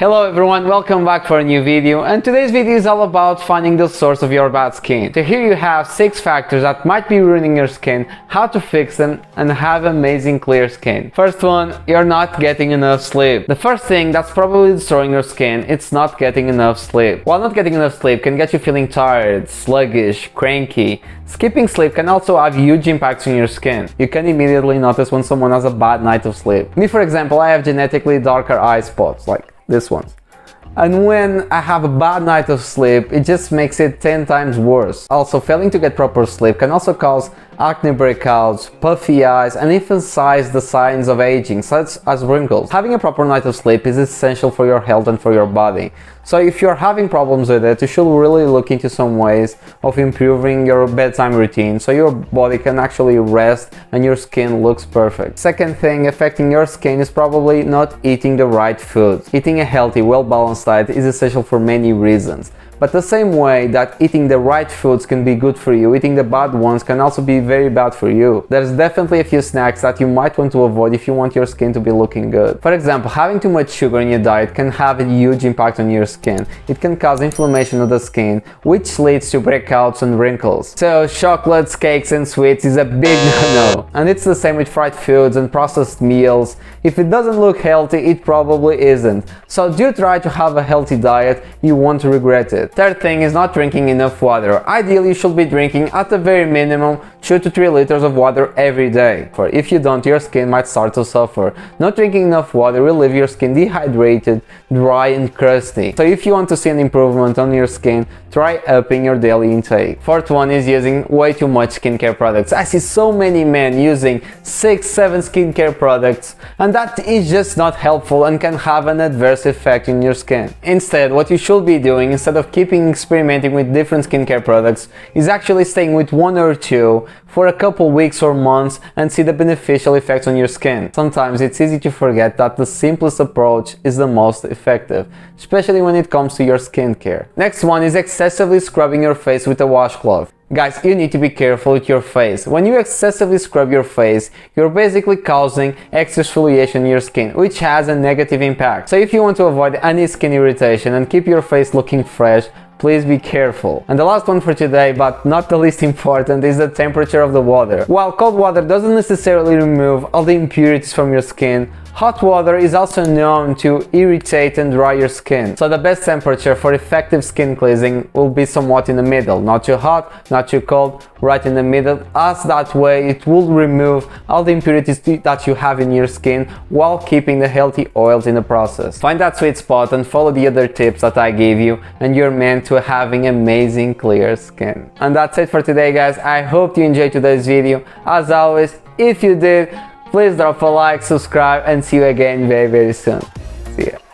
Hello everyone, welcome back for a new video, and today's video is all about finding the source of your bad skin. So here you have 6 factors that might be ruining your skin, how to fix them and have amazing clear skin. First one, you're not getting enough sleep. The first thing that's probably destroying your skin, it's not getting enough sleep. While not getting enough sleep can get you feeling tired, sluggish, cranky, skipping sleep can also have huge impacts on your skin. You can immediately notice when someone has a bad night of sleep. Me for example, I have genetically darker eye spots, like this one. And when I have a bad night of sleep, it just makes it 10 times worse. Also, failing to get proper sleep can also cause acne breakouts, puffy eyes, and emphasize the signs of aging, such as wrinkles. Having a proper night of sleep is essential for your health and for your body. So if you're having problems with it, you should really look into some ways of improving your bedtime routine so your body can actually rest and your skin looks perfect. Second thing affecting your skin is probably not eating the right foods. Eating a healthy, well-balanced diet is essential for many reasons. But the same way that eating the right foods can be good for you, eating the bad ones can also be very bad for you. There's definitely a few snacks that you might want to avoid if you want your skin to be looking good. For example, having too much sugar in your diet can have a huge impact on your skin. It can cause inflammation of the skin, which leads to breakouts and wrinkles. So chocolates, cakes and sweets is a big no-no. And it's the same with fried foods and processed meals. If it doesn't look healthy, it probably isn't. So do try to have a healthy diet, you won't regret it. Third thing is not drinking enough water. Ideally, you should be drinking at the very minimum 2 to 3 liters of water every day. For if you don't, your skin might start to suffer. Not drinking enough water will leave your skin dehydrated, dry and crusty. So if you want to see an improvement on your skin, try upping your daily intake. Fourth one is using way too much skincare products. I see so many men using 6-7 skincare products, and that is just not helpful and can have an adverse effect on your skin. Instead, what you should be doing, instead of keeping experimenting with different skincare products, is actually staying with 1 or 2 for a couple weeks or months and see the beneficial effects on your skin. Sometimes it's easy to forget that the simplest approach is the most effective, especially when it comes to your skincare. Next one is excessively scrubbing your face with a washcloth. Guys, you need to be careful with your face. When you excessively scrub your face, you're basically causing exfoliation in your skin, which has a negative impact. So if you want to avoid any skin irritation and keep your face looking fresh, please be careful. And the last one for today, but not the least important, is the temperature of the water. While cold water doesn't necessarily remove all the impurities from your skin, hot water is also known to irritate and dry your skin. So the best temperature for effective skin cleansing will be somewhat in the middle. Not too hot, not too cold, right in the middle, as that way it will remove all the impurities that you have in your skin while keeping the healthy oils in the process. Find that sweet spot and follow the other tips that I gave you, and you're meant to having amazing clear skin. And that's it for today, guys. I hope you enjoyed today's video. As always, if you did, please drop a like, subscribe, and see you again very soon. See ya.